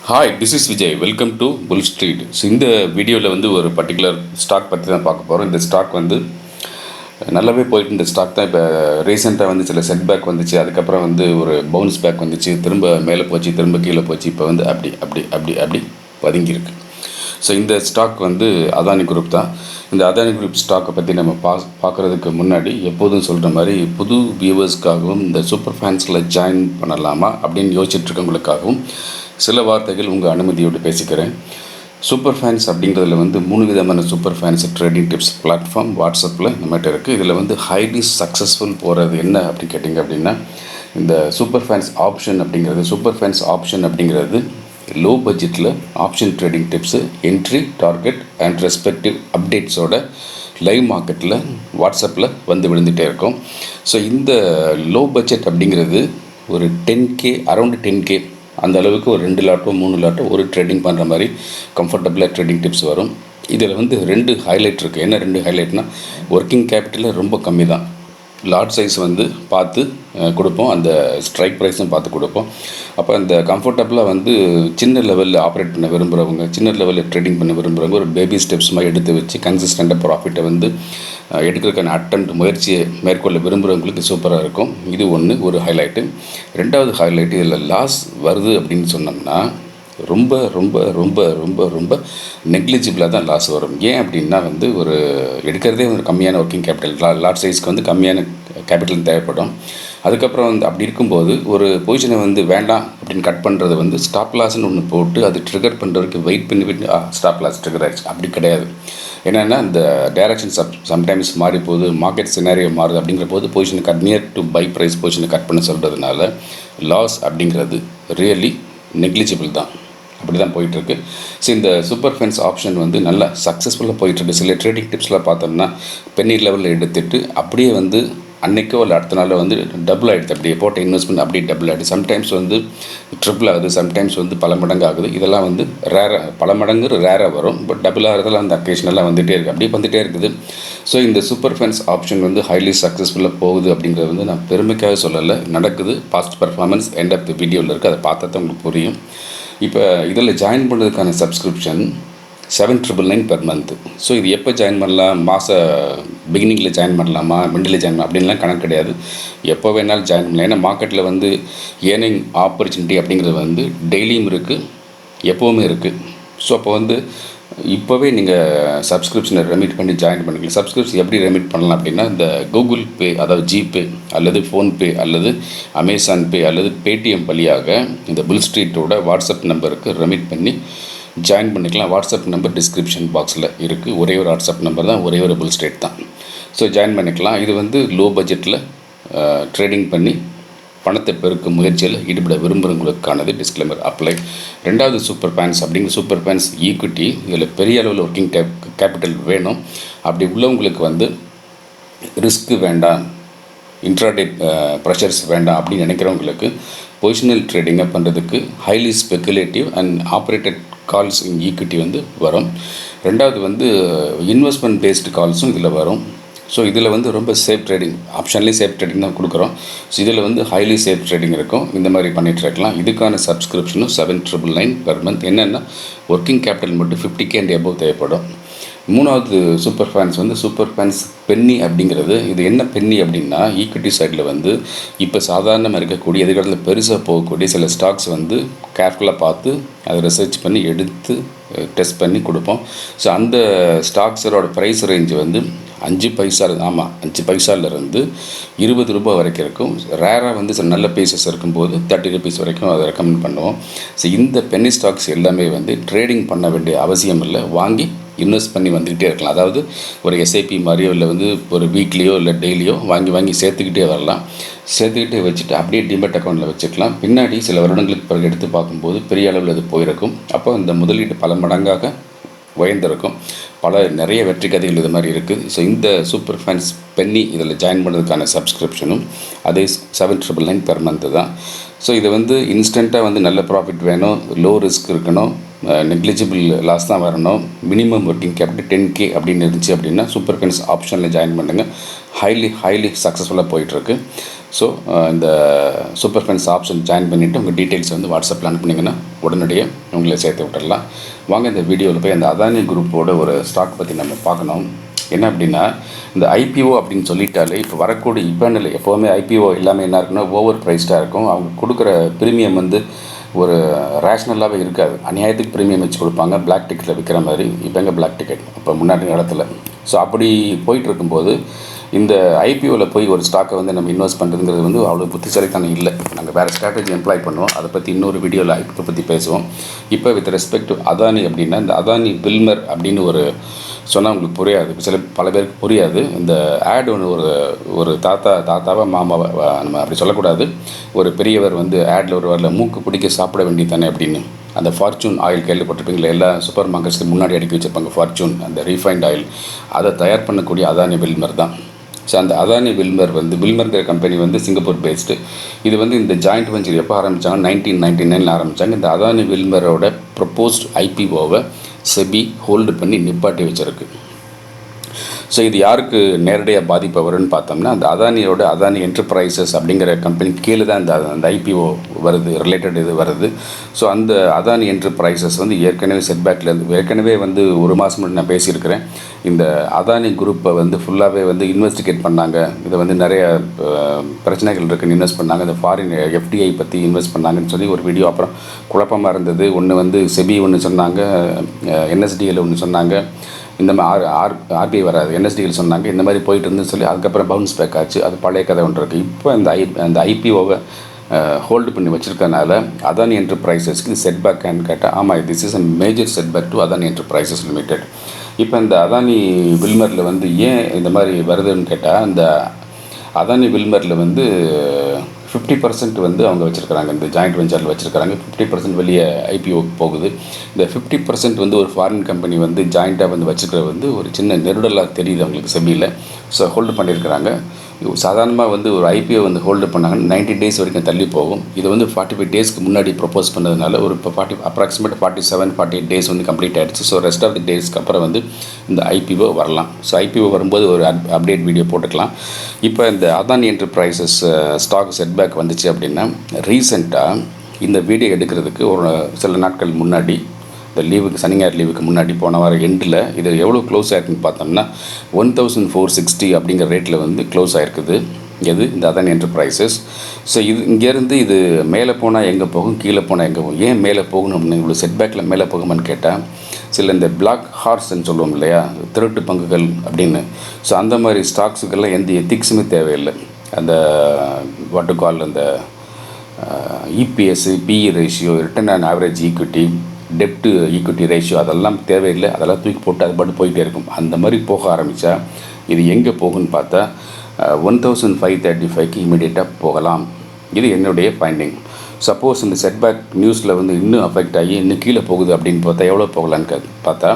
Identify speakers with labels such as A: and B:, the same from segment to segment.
A: Hi, this is Vijay. Welcome to bullsStreet. So இந்த வீடியோவில் வந்து ஒரு பர்டிகுலர் ஸ்டாக் பற்றி தான் பார்க்க போகிறோம். இந்த ஸ்டாக் வந்து நல்லாவே போயிட்டு இந்த ஸ்டாக் தான் இப்போ ரீசெண்டாக வந்து சில செட்பேக் வந்துச்சு. அதுக்கப்புறம் வந்து ஒரு பவுன்ஸ் பேக் வந்துச்சு, திரும்ப மேலே போச்சு, திரும்ப கீழே போச்சு. இப்போ வந்து அப்படி பதுங்கியிருக்கு. ஸோ இந்த ஸ்டாக் வந்து அதானி குரூப் தான். இந்த அதானி குரூப் ஸ்டாக்கை பற்றி நம்ம பார்க்குறதுக்கு முன்னாடி எப்போதும் சொல்கிற மாதிரி புது வியூவர்ஸ்க்காகவும் இந்த சூப்பர் ஃபேன்ஸில் ஜாயின் பண்ணலாமா அப்படின்னு யோசிச்சுட்ருக்கவங்களுக்காகவும் சில வார்த்தைகள் உங்கள் அனுமதியோடு பேசிக்கிறேன். சூப்பர் ஃபேன்ஸ் அப்படிங்கிறதுல வந்து 3 விதமான super fans trading tips platform வாட்ஸ்அப்பில் நம்மகிட்ட இருக்குது. இதில் வந்து ஹைலி சக்ஸஸ்ஃபுல் போகிறது என்ன அப்படின்னு கேட்டிங்க அப்படின்னா, இந்த சூப்பர் ஃபேன்ஸ் ஆப்ஷன் அப்படிங்கிறது லோ பட்ஜெட்டில் option trading tips, entry, target and respective அப்டேட்ஸோட லைவ் மார்க்கெட்டில் வாட்ஸ்அப்பில் வந்து விழுந்துகிட்டே இருக்கும். ஸோ இந்த லோ பட்ஜெட் அப்படிங்கிறது ஒரு 10K, அரௌண்ட் 10K அந்த அளவுக்கு ஒரு 2 லாட்டோ 3 லாட்டோ ஒரு ட்ரேடிங் பண்ணுற மாதிரி கம்ஃபர்டபுளாக ட்ரேடிங் டிப்ஸ் வரும். இதில் வந்து 2 ஹைலைட் இருக்குது. என்ன 2 ஹைலைட்னால், ஒர்க்கிங் கேபிட்டலில் ரொம்ப கம்மி தான், லாட் சைஸ் வந்து பார்த்து கொடுப்போம், அந்த ஸ்ட்ரைக் ப்ரைஸும் பார்த்து கொடுப்போம். அப்போ அந்த கம்ஃபர்டபுளாக வந்து சின்ன லெவலில் ஆப்ரேட் பண்ண விரும்புகிறவங்க, சின்ன லெவலில் ட்ரேடிங் பண்ண விரும்புகிறவங்க ஒரு பேபி ஸ்டெப்ஸ் மாதிரி எடுத்து வச்சு கன்சிஸ்டண்ட்டாக ப்ராஃபிட்டை வந்து எடுக்கிறதுக்கான முயற்சியை மேற்கொள்ள விரும்புகிறவங்களுக்கு சூப்பராக இருக்கும். இது ஒரு ஹைலைட்டு. 2வது ஹைலைட்டு, இதில் லாஸ் வருது அப்படின்னு சொன்னோம்னா ரொம்ப ரொம்ப ரொம்ப ரொம்ப ரொம்ப நெக்லிஜிபிளாக தான் லாஸ் வரும். ஏன் அப்படின்னா வந்து ஒரு எடுக்கிறதே ஒரு கம்மியான ஒர்க்கிங் கேபிட்டல், லாட் சைஸ்க்கு வந்து கம்மியான கேபிட்டல் தேவைப்படும். அதுக்கப்புறம் வந்து அப்படி இருக்கும்போது ஒரு பொசிஷனை வந்து வேண்டாம் அப்படின்னு கட் பண்ணுறது வந்து ஸ்டாப் லாஸ்ன்னு ஒன்று போட்டு அது ட்ரிகர் பண்ணுறதுக்கு வெயிட் பண்ணி ஸ்டாப் லாஸ் ட்ரிகர் ஆகிடுச்சு. அப்படி கிடையாது. என்னென்னா இந்த டைரக்ஷன் சம்டைம்ஸ் மாறி போகுது, மார்க்கெட் சினாரியோ மாறுது. அப்படிங்கிற போது பொசிஷனை cut near to buy price பொசிஷனை கட் பண்ண சொல்கிறதுனால லாஸ் அப்படிங்கிறது ரியலி நெக்லிஜிபிள் தான். அப்படி தான் போயிட்டுருக்கு. ஸோ இந்த சூப்பர் ஃபேன்ஸ் ஆப்ஷன் வந்து நல்லா சக்ஸஸ்ஃபுல்லாக போயிட்டுருக்கு. சில ட்ரேடிங் டிப்ஸ்லாம் பார்த்தோம்னா பென்னி லெவலில் எடுத்துகிட்டு அப்படியே வந்து அன்றைக்கோ இல்லை அடுத்த நாளில் வந்து டபுள் ஆகிடுது. அப்படியே போட்ட இன்வெஸ்ட்மெண்ட் அப்படியே டபுள் ஆகிடுது. சம்டைம்ஸ் வந்து ட்ரிபிள் ஆகுது, சம்டைம்ஸ் வந்து பல மடங்கு ஆகுது. இதெல்லாம் வந்து பல மடங்கு ரேராக வரும். பட் டபுள் ஆகிறதெல்லாம் அந்த அக்கேஷனெல்லாம் வந்துகிட்டே இருக்குது, அப்படியே வந்துகிட்டே இருக்குது. ஸோ இந்த சூப்பர் ஃபேன்ஸ் ஆப்ஷன் வந்து ஹைலி சக்ஸஸ்ஃபுல்லாக போகுது அப்படிங்கிறது வந்து நான் பெருமைக்காக சொல்லலை, நடக்குது. Past performance end of the வீடியோவில் இருக்குது, அதை பார்த்தா தான் உங்களுக்கு புரியும். இப்போ இதில் ஜாயின் பண்ணுறதுக்கான சப்ஸ்கிரிப்ஷன் 799 பெர் மந்த்து. ஸோ இது எப்போ ஜாயின் பண்ணலாம், பிகினிங்கில் ஜாயின் பண்ணலாமா, மிண்டில் ஜாயின் பண்ணலாம் அப்படின்லாம் கணக்கு கிடையாது. எப்போ வேணாலும் ஜாயின் பண்ணலாம். ஏன்னா மார்க்கெட்டில் வந்து ஏர்னிங் ஆப்பர்ச்சுனிட்டி அப்படிங்கிறது வந்து டெய்லியும் இருக்குது, எப்போவுமே இருக்குது. ஸோ அப்போ வந்து இப்போவே நீங்கள் சப்ஸ்கிரிப்ஷனை ரெமிட் பண்ணி ஜாயின் பண்ணிக்கலாம். சப்ஸ்கிரிப்ஷன் எப்படி ரெமிட் பண்ணலாம் அப்படின்னா, இந்த கூகுள் பே, அதாவது ஜிபே அல்லது ஃபோன்பே அல்லது அமேசான் பே அல்லது பேடிஎம் வழியாக இந்த bullsStreetோட வாட்ஸ்அப் நம்பருக்கு ரெமிட் பண்ணி ஜாயின் பண்ணிக்கலாம். வாட்ஸ்அப் நம்பர் டிஸ்கிரிப்ஷன் பாக்ஸில் இருக்குது. ஒரே ஒரு வாட்ஸ்அப் நம்பர் தான், ஒரே ஒரு bullsStreet தான். ஸோ ஜாயின் பண்ணிக்கலாம். இது வந்து லோ பட்ஜெட்டில் ட்ரேடிங் பண்ணி பணத்தை பெருக்கும் முயற்சியில் ஈடுபட விரும்புகிறவங்களுக்கானது. Disclaimer apply. 2வது சூப்பர் ஃபேன்ஸ் அப்படிங்கிற சூப்பர் ஃபேன்ஸ் ஈக்விட்டி. இதில் பெரிய அளவில் ஒர்க்கிங் கேபிட்டல் வேணும். அப்படி உள்ளவங்களுக்கு வந்து ரிஸ்க்கு வேண்டாம், இன்ட்ராடே ப்ரெஷர்ஸ் வேண்டாம் அப்படின்னு நினைக்கிறவங்களுக்கு பொசிஷனல் ட்ரேடிங்கை பண்ணுறதுக்கு highly speculative and operated calls in equity வந்து வரும். 2வது வந்து இன்வெஸ்ட்மெண்ட் பேஸ்டு கால்ஸும் இதில் வரும். ஸோ இதில் வந்து ரொம்ப சேஃப் ட்ரேடிங், ஆப்ஷன்லேயே சேஃப் ட்ரேடிங் தான் கொடுக்குறோம். ஸோ இதில் வந்து ஹைலி சேஃப் ட்ரேடிங் இருக்கும். இந்த மாதிரி பண்ணிகிட்டு இருக்கலாம். இதுக்கான சப்ஸ்கிரிப்ஷனும் 799 பெர் மந்த். என்னென்னா ஒர்க்கிங் கேபிட்டல் மட்டும் 50K அண்ட் எபோவ் தேவைப்படும். 3வது சூப்பர் ஃபேன்ஸ் வந்து சூப்பர் ஃபேன்ஸ் பென்னி அப்படிங்கிறது. இது என்ன பென்னி அப்படின்னா, ஈக்விட்டி சைடில் வந்து இப்போ சாதாரணமாக இருக்கக்கூடிய எதிர்காலத்தில் பெருசாக போகக்கூடிய சில ஸ்டாக்ஸ் வந்து கேர்ஃபுல்லாக பார்த்து அதை ரிசர்ச் பண்ணி எடுத்து டெஸ்ட் பண்ணி கொடுப்போம். ஸோ அந்த ஸ்டாக்ஸரோட ப்ரைஸ் ரேஞ்சு வந்து 5 பைசாலேருந்து 20 ரூபாய் வரைக்கும் இருக்கும். ரேராக வந்து சில நல்ல பீசஸ் இருக்கும்போது 30 rupees வரைக்கும் அதை ரெக்கமெண்ட் பண்ணுவோம். ஸோ இந்த பென்னி ஸ்டாக்ஸ் எல்லாமே வந்து ட்ரேடிங் பண்ண வேண்டிய அவசியம் இல்லை, வாங்கி இன்வெஸ்ட் பண்ணி வந்துக்கிட்டே இருக்கலாம். அதாவது ஒரு எஸ்ஐபி மாதிரியோ இல்லை வந்து ஒரு வீக்லியோ இல்லை டெய்லியோ வாங்கி சேர்த்துக்கிட்டே வரலாம். சேர்த்துக்கிட்டே வச்சுட்டு அப்படியே டிமெட் அக்கௌண்ட்டில் வச்சுக்கலாம். பின்னாடி சில வருடங்களுக்கு பிறகு எடுத்து பார்க்கும்போது பெரிய அளவில் அது போயிருக்கும். அப்போ இந்த முதலீடு பல மடங்காக உயர்ந்திருக்கும். நிறைய வெற்றி கதைகள் இது மாதிரி இருக்குது. ஸோ இந்த சூப்பர் ஃபேன்ஸ் பென்னி இதில் ஜாயின் பண்ணுறதுக்கான சப்ஸ்கிரிப்ஷனும் அதே 799 பெர் மந்த்து தான். ஸோ இது வந்து இன்ஸ்டண்ட்டாக வந்து நல்ல ப்ராஃபிட் வேணும், லோ ரிஸ்க் இருக்கணும், நெக்லிஜிபிள் லாஸ் தான் வரணும், மினிமம் ஒர்க்கிங் கேபிட்டல் 10K அப்படின்னு இருந்துச்சு அப்படின்னா சூப்பர் ஃபேன்ஸ் ஆப்ஷனில் ஜாயின் பண்ணுங்கள். ஹைலி சக்ஸஸ்ஃபுல்லாக போயிட்டுருக்கு. ஸோ இந்த சூப்பர் ஃபண்ட்ஸ் ஆப்ஷன் ஜாயின் பண்ணிவிட்டு உங்கள் டீட்டெயில்ஸ் வந்து வாட்ஸ்அப்பில் அனுப்புனீங்கன்னா உடனடியாக உங்களை சேர்த்து விட்டுடலாம். வாங்க இந்த வீடியோவில் போய் அந்த அதானி குரூப்போட ஒரு ஸ்டாக் பற்றி நம்ம பார்க்கணும். என்ன அப்படின்னா, இந்த ஐபிஓ அப்படின்னு சொல்லிட்டாலே இப்போ வரக்கூடிய இப்போ எப்போவுமே ஐபிஓ எல்லாமே என்ன இருக்குன்னா ஓவர் ப்ரைஸ்டாக இருக்கும். அவங்க கொடுக்குற ப்ரீமியம் வந்து ஒரு ரேஷ்னலாகவே இருக்காது. அநியாயத்துக்கு ப்ரீமியம் வச்சு கொடுப்பாங்க, பிளாக் டிக்கெட்டில் விற்கிற மாதிரி. இப்போ எங்கே பிளாக் டிக்கெட் இப்போ முன்னாடி இடத்துல. ஸோ அப்படி போயிட்டு இருக்கும்போது இந்த ஐபிஓவில் போய் ஒரு ஸ்டாக்கை வந்து நம்ம இன்வெஸ்ட் பண்ணுறதுங்கிறது வந்து அவ்வளோ புத்திசாலித்தனம் இல்லை. நாங்கள் வேறு ஸ்ட்ராட்டஜி எம்ப்ளாய் பண்ணுவோம். அதை பற்றி இன்னொரு வீடியோவில் ஐபிஓ பற்றி பேசுவோம். இப்போ வித் ரெஸ்பெக்ட் டு அதானி அப்படின்னா, இந்த Adani-Wilmer அப்படின்னு ஒரு சொன்னால் உங்களுக்கு புரியாது, பல பேருக்கு புரியாது. இந்த ஆட் ஒன்று ஒரு தாத்தாவை மாமாவை நம்ம அப்படி சொல்லக்கூடாது. ஒரு பெரியவர் வந்து ஆடில் ஒரு வரல, மூக்கு பிடிக்க சாப்பிட வேண்டியதானே அப்படின்னு. அந்த ஃபார்ச்சூன் ஆயில் கேள்விப்பட்டிருப்பீங்களா? எல்லா சூப்பர் மார்க்கெட்ஸ்க்கு முன்னாடி அடுக்கி வச்சுருப்பாங்க ஃபார்ச்சூன், அந்த ரீஃபைண்ட் ஆயில். அதை தயார் பண்ணக்கூடிய Adani-Wilmer தான். ஸோ அந்த Adani-Wilmer வந்து வில்மர்ங்கிற கம்பெனி வந்து சிங்கப்பூர் பேஸ்டு. இது வந்து இந்த ஜாயிண்ட் வெஞ்சர் எப்போ ஆரம்பித்தாங்க? 1999 ஆரம்பித்தாங்க. இந்த Adani-Wilmerோட ப்ரொப்போஸ்ட் ஐபிஓவை செபி ஹோல்டு பண்ணி நிப்பாட்டி வச்சிருக்கு. ஸோ இது யாருக்கு நேரடியாக பாதிப்பு வரும்னு பார்த்தோம்னா, அந்த அதானியோட அதானி என்டர்பிரைசஸ் அப்படிங்கிற கம்பெனி கீழே தான் அந்த ஐபிஓ வருது, ரிலேட்டட் இது வருது. ஸோ அந்த அதானி என்டர்பிரைசஸ் வந்து ஏற்கனவே வந்து ஒரு மாதம் முன்னாடி நான் பேசியிருக்கிறேன். இந்த அதானி குரூப்பை வந்து ஃபுல்லாகவே வந்து இன்வெஸ்டிகேட் பண்ணாங்க. இதை வந்து நிறைய பிரச்சனைகள் இருக்குன்னு இன்வெஸ்ட் பண்ணாங்க. இந்த ஃபாரின் எஃப்டிஐ பற்றி இன்வெஸ்ட் பண்ணாங்கன்னு சொல்லி ஒரு வீடியோ அப்புறம் குழப்பமாக இருந்தது. ஒன்று வந்து செபி ஒன்று சொன்னாங்க, என்எஸ்டிஎல் ஒன்று சொன்னாங்க, இந்த மாதிரி ஆர்பிஐ வராது, என்எஸ்டிஎல் சொன்னாங்க. இந்த மாதிரி போயிட்டு இருந்துன்னு சொல்லி அதுக்கப்புறம் பவுன்ஸ் பேக் ஆச்சு. அது பழைய கதை ஒன்று இருக்குது. இப்போ அந்த ஐபிஓவை ஹோல்டு பண்ணி வச்சுருக்கனால அதானி என்டர்பிரைசஸ்க்கு செட்பேக்கான்னு கேட்டால், ஆமாம், this is a major setback to Adani enterprises limited. இப்போ இந்த Adani-Wilmerல வந்து ஏன் இந்த மாதிரி வருதுன்னு கேட்டால், இந்த Adani-Wilmerல வந்து 50% வந்து அவங்க வச்சுருக்கிறாங்க, இந்த ஜாயிண்ட் வெஞ்சரில் வச்சுருக்கிறாங்க. 50% வெளியே ஐபிஓக்கு போகுது. இந்த 50% வந்து ஒரு ஃபாரின் கம்பெனி வந்து ஜாயிண்ட்டாக வந்து வச்சுக்கிறது வந்து ஒரு சின்ன நெருடலாக தெரியுது அவங்களுக்கு செபியில். ஸோ ஹோல்டு பண்ணியிருக்கிறாங்க. சாதாரணமாக வந்து ஒரு ஐபிஓ வந்து ஹோல்டு பண்ணாங்கன்னா 90 days வரைக்கும் தள்ளி போகும். இது வந்து 45 daysக்கு முன்னாடி ப்ரப்போஸ் பண்ணதுனால ஒரு இப்போ அப்ராக்சிமேட் 47-48 days வந்து கம்ப்ளீட் ஆகிடுச்சு. ஸோ ரெஸ்ட் ஆஃப் தி டேஸ்க்கு அப்புறம் வந்து இந்த ஐபிஓ வரலாம். ஸோ ஐபிஓ வரும்போது ஒரு அப்டேட் வீடியோ போட்டுக்கலாம். இப்போ இந்த அதானி என்டர்பிரைசஸ் ஸ்டாக் செட்பேக் வந்துச்சு அப்படின்னா, ரீசெண்டாக இந்த வீடியோ எடுக்கிறதுக்கு ஒரு சில நாட்கள் முன்னாடி, இந்த லீவுக்கு சனி ஞாயிறு லீவுக்கு முன்னாடி போன வாரம் எண்டில் இது எவ்வளோ க்ளோஸ் ஆகிருக்குன்னு பார்த்தோம்னா 1460 அப்படிங்கிற ரேட்டில் வந்து க்ளோஸ் ஆகிருக்குது. இந்த அதானி என்டர்பிரைசஸ். ஸோ இங்கேருந்து இது மேலே போனால் எங்கே போகும், கீழே போனால் எங்கே போகும், ஏன் மேலே போகணும்னு இவ்வளோ செட்பேக்கில் மேலே போகுமான்னு கேட்டால், சில இந்த பிளாக் ஹார்ஸ்ன்னு சொல்லுவோம் இல்லையா, திருட்டு பங்குகள் அப்படின்னு. ஸோ அந்த மாதிரி ஸ்டாக்ஸுக்கெல்லாம் எந்த எத்திக்ஸுமே தேவையில்லை. அந்த வாட் டு கால், அந்த EPS, BE ratio, return on average equity, dept equity ratio, அதெல்லாம் தேவையில்லை. அதெல்லாம் தூக்கி போட்டு அது பாட்டு போயிட்டே இருக்கும். அந்த மாதிரி போக ஆரம்பித்தா இது எங்கே போகுன்னு பார்த்தா 1535க்கு இமீடியட்டாக போகலாம். இது என்னுடைய ஃபைண்டிங். சப்போஸ் இந்த செட்பேக் நியூஸில் வந்து இன்னும் அஃபெக்ட் ஆகி இன்னும் கீழே போகுது அப்படின்னு பார்த்தா எவ்வளோ போகலான்னு பார்த்தா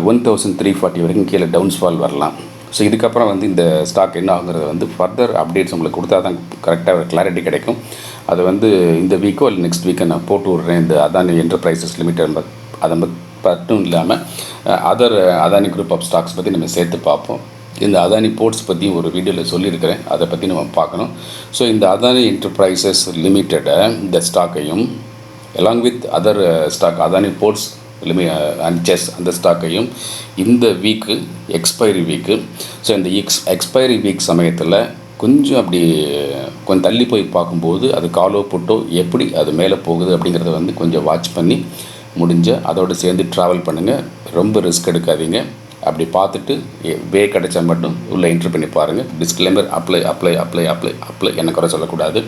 A: 1340 வரைக்கும் கீழே டவுன்ஸ்ஃபால் வரலாம். ஸோ இதுக்கப்புறம் வந்து இந்த ஸ்டாக் என்ன ஆகுங்கிறது வந்து ஃபர்தர் அப்டேட்ஸ் உங்களுக்கு கொடுத்தா தான் கரெக்டாக ஒரு கிளாரிட்டி கிடைக்கும். அது வந்து இந்த வீக்கோ இல்லை நெக்ஸ்ட் வீக்கை நான் போட்டு விட்றேன். இந்த அதானி என்டர்பிரைசஸ் லிமிடெட் அதை மட்டும் இல்லாமல் other Adani group of stocks பற்றி நம்ம சேர்த்து பார்ப்போம். இந்த அதானி போர்ட்ஸ் பற்றியும் ஒரு வீடியோவில் சொல்லியிருக்கிறேன், அதை பற்றி நம்ம பார்க்கணும். ஸோ இந்த அதானி என்டர்பிரைசஸ் லிமிட்டடை இந்த ஸ்டாக்கையும் along with other stock Adani ports and SEZ அந்த ஸ்டாக்கையும் இந்த வீக்கு எக்ஸ்பைரி வீக்கு. ஸோ இந்த எக்ஸ்பைரி வீக் சமயத்தில் கொஞ்சம் தள்ளி போய் பார்க்கும்போது அது காலோ புட்டோ எப்படி அது மேலே போகுது அப்படிங்கிறத வந்து கொஞ்சம் வாட்ச் பண்ணி அதோடு சேர்ந்து ட்ராவல் பண்ணுங்கள். ரொம்ப ரிஸ்க் எடுக்காதீங்க. அப்படி பார்த்துட்டு வே கிடைச்சா மட்டும் உள்ளே என்ட்ரி பண்ணி பாருங்கள். டிஸ்க்ளைமர் அப்ளை என்ன குறை சொல்லக்கூடாது.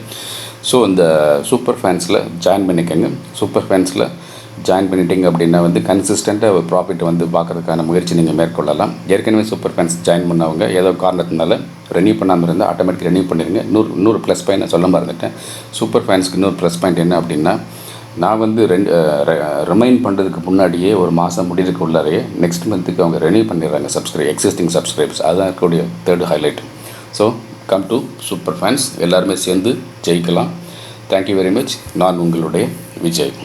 A: ஸோ இந்த சூப்பர் ஃபேன்ஸில் ஜாயின் பண்ணிக்கோங்க. சூப்பர் ஃபேன்ஸில் ஜாயின் பண்ணிட்டீங்க அப்படின்னா வந்து கன்சிஸ்டண்ட்டாக ஒரு ப்ராஃபிட் வந்து பார்க்குறதுக்கான முயற்சி நீங்கள் மேற்கொள்ளலாம். ஏற்கனவே சூப்பர் ஃபேன்ஸ் ஜாயின் பண்ணவங்க ஏதோ காரணத்தினால ரெனியூ பண்ணாமல் இருந்தால் ஆட்டோமேட்டிக் ரெனியூ பண்ணிடுங்க. இன்னொரு ப்ளஸ் பாயிண்ட் நான் சொல்ல மறந்துட்டேன். சூப்பர் ஃபேன்ஸ்க்கு இன்னொரு ப்ளஸ் பாயிண்ட் என்ன அப்படின்னா, நான் வந்து ரிமைண்ட் பண்ணுறதுக்கு முன்னாடியே ஒரு மாதம் முடிகிறதுக்கு உள்ளாரையே நெக்ஸ்ட் மந்த்துக்கு அவங்க ரெனியூ பண்ணிடுறாங்க எக்ஸிஸ்டிங் சப்ஸ்கிரைபர்ஸ். அதுதான் இருக்கக்கூடிய third highlight. So come to super fans, எல்லாருமே சேர்ந்து ஜெயிக்கலாம். Thank you very much. நான் உங்களுடைய விஜய்.